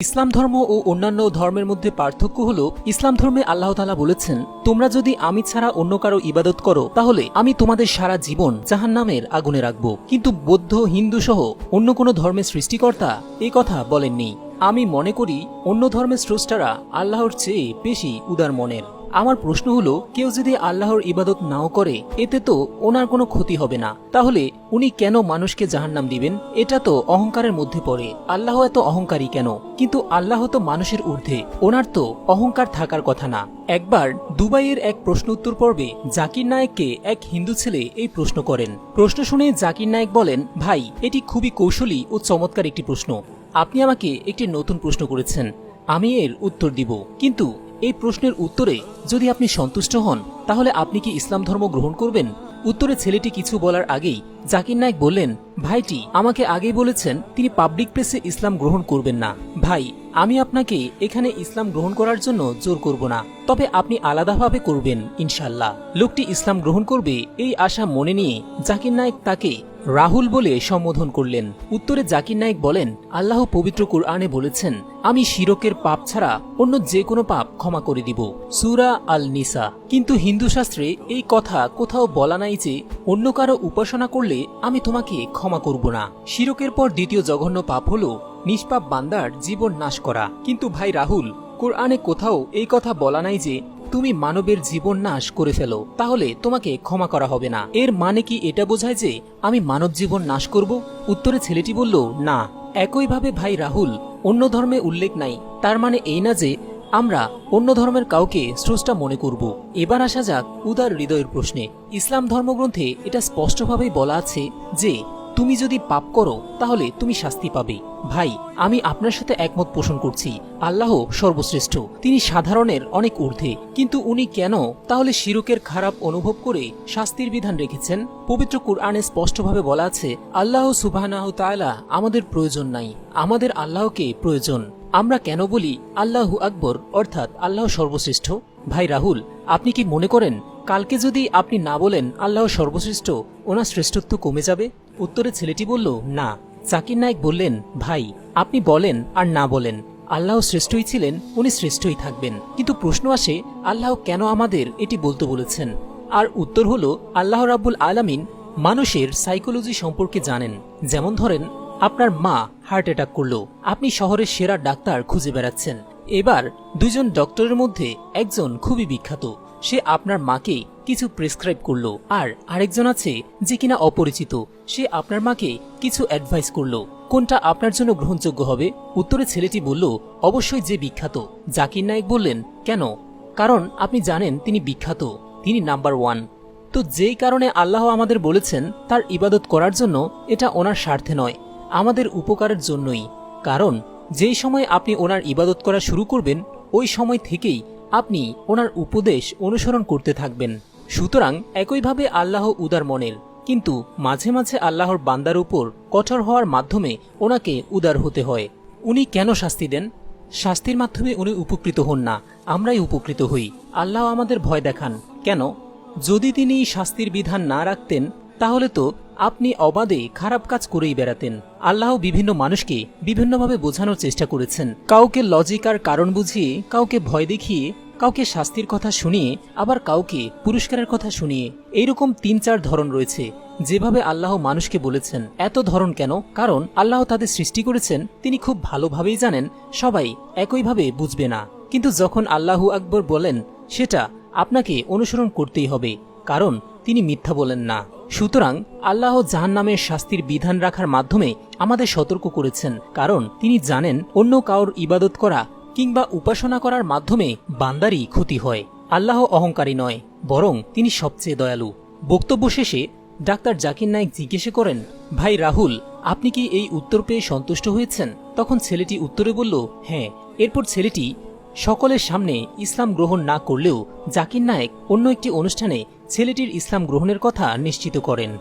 ইসলাম ধর্ম ও অন্যান্য ধর্মের মধ্যে পার্থক্য হল, ইসলাম ধর্মে আল্লাহ তাআলা বলেছেন, তোমরা যদি আমি ছাড়া অন্য কারো ইবাদত করো তাহলে আমি তোমাদের সারা জীবন জাহান্নামের আগুনে রাখব। কিন্তু বৌদ্ধ, হিন্দু সহ অন্য কোনো ধর্মের সৃষ্টিকর্তা এই কথা বলেননি। আমি মনে করি অন্য ধর্মের স্রষ্টারা আল্লাহর চেয়ে বেশি উদার মনের। আমার প্রশ্ন হলো, কেউ যদি আল্লাহর ইবাদত নাও করে এতে তো ওনার কোনো ক্ষতি হবে না, তাহলে উনি কেন মানুষকে জাহান্নাম দিবেন? এটা তো অহংকারের মধ্যে পড়ে। আল্লাহ এত অহংকারী কেন? কিন্তু আল্লাহ তো মানুষের ঊর্ধ্বে, ওনার তো অহংকার থাকার কথা না। একবার দুবাইয়ের এক প্রশ্ন উত্তর পর্বে জাকির নায়েককে এক হিন্দু ছেলে এই প্রশ্ন করেন। প্রশ্ন শুনে জাকির নায়েক বলেন, ভাই, এটি খুবই কৌশলী ও চমৎকার একটি প্রশ্ন। আপনি আমাকে একটি নতুন প্রশ্ন করেছেন, আমি এর উত্তর দিব। কিন্তু এই প্রশ্নের উত্তরে যদি আপনি সন্তুষ্ট হন তাহলে আপনি কি ইসলাম ধর্ম গ্রহণ করবেন? উত্তরে ছেলেটি কিছু বলার আগেই জাকির নায়েক বললেন, ভাইটি আমাকে আগেই বলেছেন তিনি পাবলিক প্লেসে ইসলাম গ্রহণ করবেন না। ভাই, আমি আপনাকে এখানে ইসলাম গ্রহণ করার জন্য জোর করব না, তবে আপনি আলাদাভাবে করবেন ইনশাল্লাহ। লোকটি ইসলাম গ্রহণ করবে এই আশা মনে নিয়ে জাকির নায়েক তাকে রাহুল বলে সম্বোধন করলেন। উত্তরে জাকির নায়েক বলেন, আল্লাহ পবিত্র কুরআনে বলেছেন, আমি শিরকের পাপ ছাড়া অন্য যে কোনো পাপ ক্ষমা করে দিব, সূরা আল নিসা। কিন্তু হিন্দু শাস্ত্রে এই কথা কোথাও বলা নাই যে অন্য কারো উপাসনা করলে আমি তোমাকে ক্ষমা করব না। শিরকের পর দ্বিতীয় জঘন্য পাপ হল নিষ্পাপ বান্দার জীবন নাশ করা। কিন্তু ভাই রাহুল, কোরআনে কোথাও এই কথা বলা নাই যে তুমি মানবের জীবন নাশ করে ফেলো তাহলে তোমাকে ক্ষমা করা হবে না। এর মানে কি এটা বোঝায় যে আমি মানব জীবন নাশ করব? উত্তরে ছেলেটি বলল, না। একইভাবে ভাই রাহুল, অন্য ধর্মে উল্লেখ নাই তার মানে এই না যে আমরা অন্য ধর্মের কাউকে স্রষ্টা মনে করব। এবার আসা যাক উদার হৃদয়ের প্রশ্নে। ইসলাম ধর্মগ্রন্থে এটা স্পষ্টভাবেই বলা আছে যে তুমি যদি পাপ করো তাহলে তুমি শাস্তি পাবে। ভাই, আমি আপনার সাথে একমত পোষণ করছি, আল্লাহ সর্বশ্রেষ্ঠ, তিনি সাধারণের অনেক ঊর্ধ্বে। কিন্তু উনি কেন তাহলে শিরকের খারাপ অনুভব করে শাস্তির বিধান রেখেছেন? পবিত্র কুরআনে স্পষ্টভাবে বলা আছে, আল্লাহ সুবহানাহু তাআলা আমাদের প্রয়োজন নাই, আমাদের আল্লাহকে প্রয়োজন। আমরা কেন বলি আল্লাহু আকবর, অর্থাৎ আল্লাহ সর্বশ্রেষ্ঠ? ভাই রাহুল, আপনি কি মনে করেন কালকে যদি আপনি না বলেন আল্লাহ সর্বশ্রেষ্ঠ, ওনার শ্রেষ্ঠত্ব কমে যাবে? উত্তরে ছেলেটি বলল, না। জাকির নায়েক বললেন, ভাই, আপনি বলেন আর না বলেন, আল্লাহ শ্রেষ্ঠই ছিলেন, উনি শ্রেষ্ঠই থাকবেন। কিন্তু প্রশ্ন আসে, আল্লাহ কেন আমাদের এটি বলতে বলেছেন? আর উত্তর হলো, আল্লাহ রাব্বুল আলামিন মানুষের সাইকোলজি সম্পর্কে জানেন। যেমন ধরেন, আপনার মা হার্ট অ্যাটাক করলো, আপনি শহরের সেরা ডাক্তার খুঁজে বেড়াচ্ছেন। এবার দুইজন ডক্টরের মধ্যে একজন খুবই বিখ্যাত, সে আপনার মাকে কিছু প্রেসক্রাইব করলো, আর আরেকজন আছে যে কিনা অপরিচিত, সে আপনার মাকে কিছু অ্যাডভাইস করলো। কোনটা আপনার জন্য গ্রহণযোগ্য হবে? উত্তরে ছেলেটি বলল, অবশ্যই যে বিখ্যাত। জাকির নায়েক বললেন, কেন? কারণ আপনি জানেন তিনি বিখ্যাত, তিনি নাম্বার 1। তো যেই কারণে আল্লাহ আমাদের বলেছেন তার ইবাদত করার জন্য, এটা ওনার স্বার্থে নয়, আমাদের উপকারের জন্যই। কারণ যেই সময় আপনি ওনার ইবাদত করা শুরু করবেন ওই সময় থেকেই আপনি ওনার উপদেশ অনুসরণ করতে থাকবেন। সুতরাং একইভাবে আল্লাহ উদার মনের, কিন্তু মাঝে মাঝে আল্লাহর বান্দার উপর কঠোর হওয়ার মাধ্যমে ওনাকে উদার হতে হয়। উনি কেন শাস্তি দেন? শাস্তির মাধ্যমে উনি উপকৃত হন না, আমরাই উপকৃত হই। আল্লাহ আমাদের ভয় দেখান কেন? যদি তিনি শাস্তির বিধান না রাখতেন তাহলে তো আপনি অবাধে খারাপ কাজ করেই বেড়াতেন। আল্লাহ বিভিন্ন মানুষকে বিভিন্নভাবে বোঝানোর চেষ্টা করেছেন, কাউকে লজিক আর কারণ বুঝিয়ে, কাউকে ভয় দেখিয়ে, কাউকে শাস্তির কথা শুনিয়ে, আবার কাউকে পুরস্কারের কথা শুনিয়ে। এইরকম 3-4 ধরন রয়েছে যেভাবে আল্লাহ মানুষকে বলেছেন। এত ধরন কেন? কারণ আল্লাহ তাদের সৃষ্টি করেছেন, তিনি খুব ভালোভাবেই জানেন সবাই একইভাবে বুঝবে না। কিন্তু যখন আল্লাহু আকবর বলেন সেটা আপনাকে অনুসরণ করতেই হবে, কারণ তিনি মিথ্যা বলেন না। সুতরাং আল্লাহ জাহান্নামের শাস্তির বিধান রাখার মাধ্যমে আমাদের সতর্ক করেছেন, কারণ তিনি জানেন অন্য কাউর ইবাদত করা কিংবা উপাসনা করার মাধ্যমে বান্দারই ক্ষতি হয়। আল্লাহ অহংকারী নয়, বরং তিনি সবচেয়ে দয়ালু। বক্তব্য শেষে ডাক্তার জাকির নায়েক জিজ্ঞেস করেন, ভাই রাহুল, আপনি কি এই উত্তর পেয়ে সন্তুষ্ট হয়েছেন? তখন ছেলেটি উত্তরে বলল, হ্যাঁ। এরপর ছেলেটি সকলের সামনে ইসলাম গ্রহণ না করলেও জাকির নায়েক অন্য একটি অনুষ্ঠানে ছেলেটির ইসলাম গ্রহণের কথা নিশ্চিত করেন।